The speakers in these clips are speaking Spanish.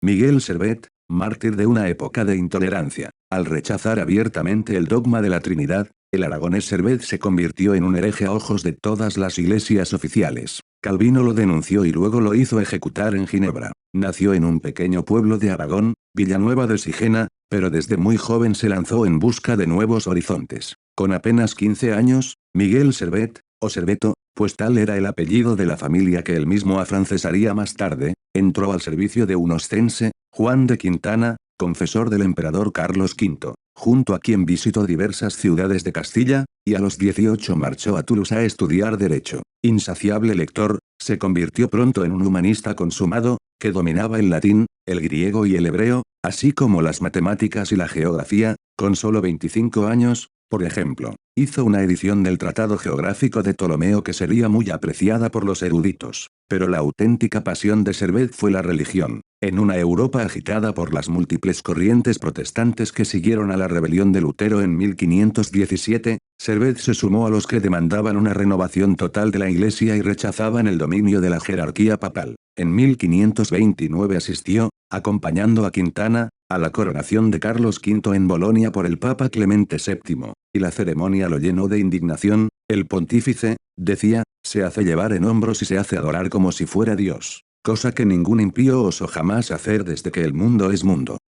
Miguel Servet, mártir de una época de intolerancia. Al rechazar abiertamente el dogma de la Trinidad, el aragonés Servet se convirtió en un hereje a ojos de todas las iglesias oficiales. Calvino lo denunció y luego lo hizo ejecutar en Ginebra. Nació en un pequeño pueblo de Aragón, Villanueva de Sigena, pero desde muy joven se lanzó en busca de nuevos horizontes. Con apenas 15 años, Miguel Servet, o Serveto, pues tal era el apellido de la familia que él mismo afrancesaría más tarde, entró al servicio de un ostense, Juan de Quintana, confesor del emperador Carlos V, junto a quien visitó diversas ciudades de Castilla, y a los 18 marchó a Toulouse a estudiar Derecho. Insaciable lector, se convirtió pronto en un humanista consumado, que dominaba el latín, el griego y el hebreo, así como las matemáticas y la geografía. Con solo 25 años, por ejemplo, hizo una edición del Tratado Geográfico de Ptolomeo que sería muy apreciada por los eruditos. Pero la auténtica pasión de Servet fue la religión. En una Europa agitada por las múltiples corrientes protestantes que siguieron a la rebelión de Lutero en 1517, Servet se sumó a los que demandaban una renovación total de la Iglesia y rechazaban el dominio de la jerarquía papal. En 1529 asistió, acompañando a Quintana, a la coronación de Carlos V en Bolonia por el Papa Clemente VII, y la ceremonia lo llenó de indignación. El pontífice, decía, se hace llevar en hombros y se hace adorar como si fuera Dios, cosa que ningún impío osó jamás hacer desde que el mundo es mundo.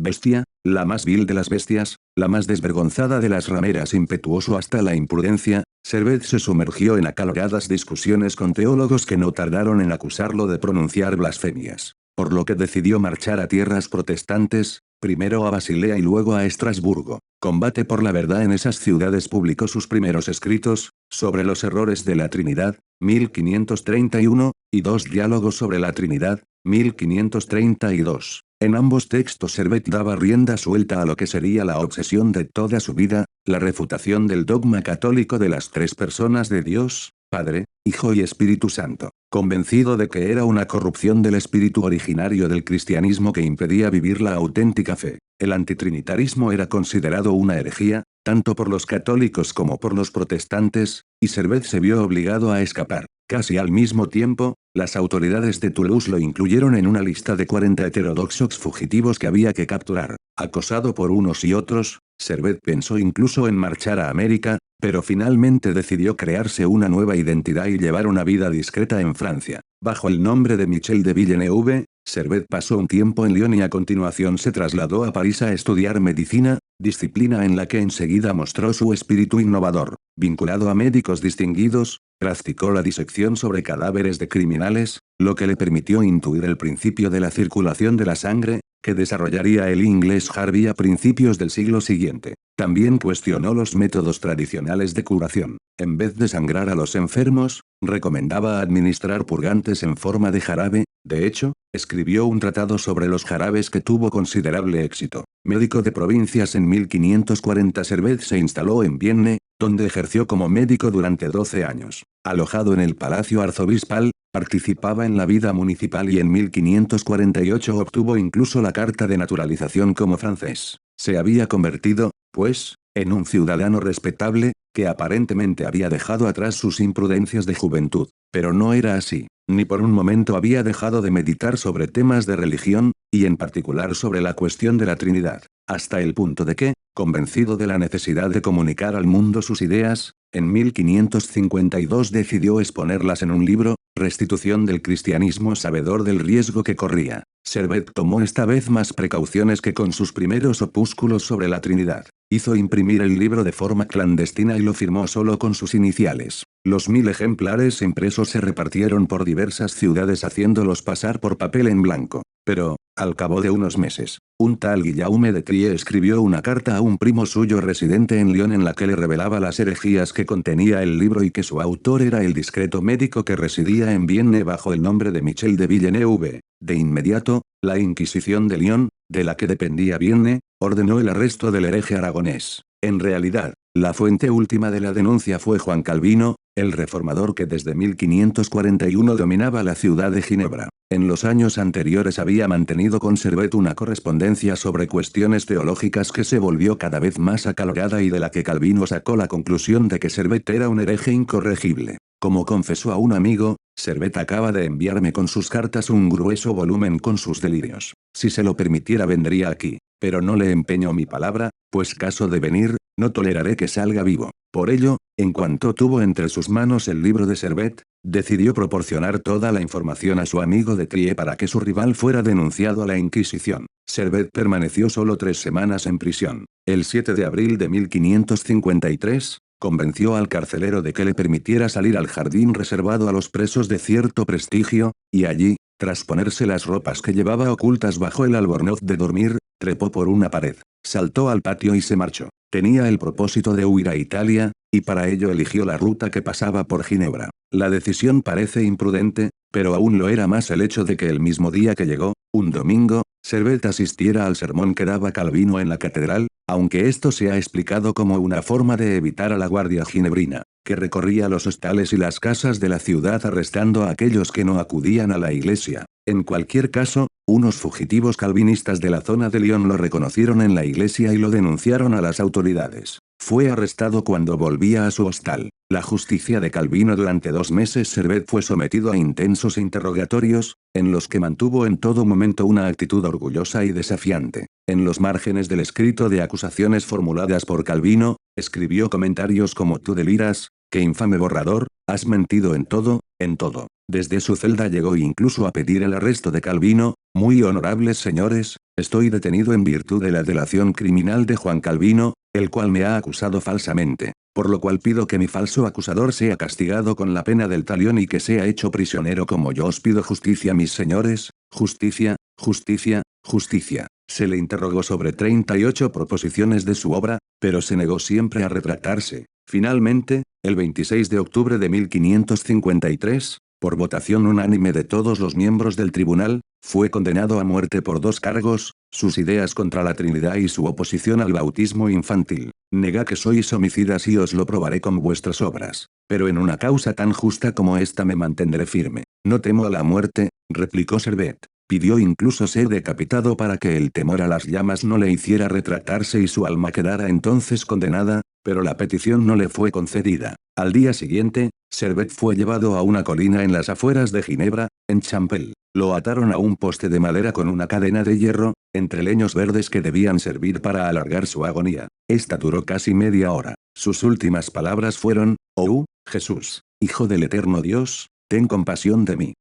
Bestia, la más vil de las bestias, la más desvergonzada de las rameras, impetuoso hasta la imprudencia. Servet se sumergió en acaloradas discusiones con teólogos que no tardaron en acusarlo de pronunciar blasfemias, por lo que decidió marchar a tierras protestantes, primero a Basilea y luego a Estrasburgo. Combate por la verdad en esas ciudades publicó sus primeros escritos, sobre los errores de la Trinidad, 1531, y dos diálogos sobre la Trinidad, 1532. En ambos textos Servet daba rienda suelta a lo que sería la obsesión de toda su vida, la refutación del dogma católico de las tres personas de Dios, Padre, Hijo y Espíritu Santo, convencido de que era una corrupción del espíritu originario del cristianismo que impedía vivir la auténtica fe. El antitrinitarismo era considerado una herejía, tanto por los católicos como por los protestantes, y Servet se vio obligado a escapar. Casi al mismo tiempo, las autoridades de Toulouse lo incluyeron en una lista de 40 heterodoxos fugitivos que había que capturar. Acosado por unos y otros, Servet pensó incluso en marchar a América, pero finalmente decidió crearse una nueva identidad y llevar una vida discreta en Francia. Bajo el nombre de Michel de Villeneuve, Servet pasó un tiempo en Lyon y a continuación se trasladó a París a estudiar medicina, disciplina en la que enseguida mostró su espíritu innovador. Vinculado a médicos distinguidos, practicó la disección sobre cadáveres de criminales, lo que le permitió intuir el principio de la circulación de la sangre, que desarrollaría el inglés Harvey a principios del siglo siguiente. También cuestionó los métodos tradicionales de curación. En vez de sangrar a los enfermos, recomendaba administrar purgantes en forma de jarabe. De hecho, escribió un tratado sobre los jarabes que tuvo considerable éxito. Médico de provincias en 1540, Servet se instaló en Vienne, donde ejerció como médico durante 12 años. Alojado en el Palacio Arzobispal, participaba en la vida municipal y en 1548 obtuvo incluso la carta de naturalización como francés. Se había convertido, pues, en un ciudadano respetable, que aparentemente había dejado atrás sus imprudencias de juventud. Pero no era así. Ni por un momento había dejado de meditar sobre temas de religión, y en particular sobre la cuestión de la Trinidad, hasta el punto de que, convencido de la necesidad de comunicar al mundo sus ideas, en 1552 decidió exponerlas en un libro, Restitución del cristianismo, sabedor del riesgo que corría. Servet tomó esta vez más precauciones que con sus primeros opúsculos sobre la Trinidad. Hizo imprimir el libro de forma clandestina y lo firmó solo con sus iniciales. Los 1000 ejemplares impresos se repartieron por diversas ciudades haciéndolos pasar por papel en blanco. Pero, al cabo de unos meses, un tal Guillaume de Trie escribió una carta a un primo suyo residente en Lyon en la que le revelaba las herejías que contenía el libro y que su autor era el discreto médico que residía en Vienne bajo el nombre de Michel de Villeneuve. De inmediato, la Inquisición de Lyon, de la que dependía Vienne, ordenó el arresto del hereje aragonés. En realidad, la fuente última de la denuncia fue Juan Calvino, el reformador que desde 1541 dominaba la ciudad de Ginebra. En los años anteriores había mantenido con Servet una correspondencia sobre cuestiones teológicas que se volvió cada vez más acalorada y de la que Calvino sacó la conclusión de que Servet era un hereje incorregible. Como confesó a un amigo, Servet acaba de enviarme con sus cartas un grueso volumen con sus delirios. Si se lo permitiera vendría aquí, pero no le empeño mi palabra, pues caso de venir, no toleraré que salga vivo. Por ello, en cuanto tuvo entre sus manos el libro de Servet, decidió proporcionar toda la información a su amigo de Trie para que su rival fuera denunciado a la Inquisición. Servet permaneció solo 3 semanas en prisión. El 7 de abril de 1553, convenció al carcelero de que le permitiera salir al jardín reservado a los presos de cierto prestigio, y allí, tras ponerse las ropas que llevaba ocultas bajo el albornoz de dormir, trepó por una pared, saltó al patio y se marchó. Tenía el propósito de huir a Italia, y para ello eligió la ruta que pasaba por Ginebra. La decisión parece imprudente, pero aún lo era más el hecho de que el mismo día que llegó, un domingo, Servet asistiera al sermón que daba Calvino en la catedral, aunque esto se ha explicado como una forma de evitar a la guardia ginebrina, que recorría los hostales y las casas de la ciudad arrestando a aquellos que no acudían a la iglesia. En cualquier caso, unos fugitivos calvinistas de la zona de Lyon lo reconocieron en la iglesia y lo denunciaron a las autoridades. Fue arrestado cuando volvía a su hostal. La justicia de Calvino. Durante 2 meses Servet fue sometido a intensos interrogatorios, en los que mantuvo en todo momento una actitud orgullosa y desafiante. En los márgenes del escrito de acusaciones formuladas por Calvino, escribió comentarios como: «Tú deliras, qué infame borrador, has mentido en todo, en todo». Desde su celda llegó incluso a pedir el arresto de Calvino: «Muy honorables señores, estoy detenido en virtud de la delación criminal de Juan Calvino, el cual me ha acusado falsamente, por lo cual pido que mi falso acusador sea castigado con la pena del talión y que sea hecho prisionero, como yo os pido justicia, mis señores, justicia, justicia, justicia». Se le interrogó sobre 38 proposiciones de su obra, pero se negó siempre a retractarse. Finalmente, el 26 de octubre de 1553, por votación unánime de todos los miembros del tribunal, fue condenado a muerte por 2 cargos: sus ideas contra la Trinidad y su oposición al bautismo infantil. «Negad que sois homicidas y os lo probaré con vuestras obras. Pero en una causa tan justa como esta me mantendré firme». «No temo a la muerte», replicó Servet. Pidió incluso ser decapitado para que el temor a las llamas no le hiciera retractarse y su alma quedara entonces condenada, pero la petición no le fue concedida. Al día siguiente, Servet fue llevado a una colina en las afueras de Ginebra, en Champel. Lo ataron a un poste de madera con una cadena de hierro, entre leños verdes que debían servir para alargar su agonía. Esta duró casi media hora. Sus últimas palabras fueron: «Oh, Jesús, Hijo del eterno Dios, ten compasión de mí».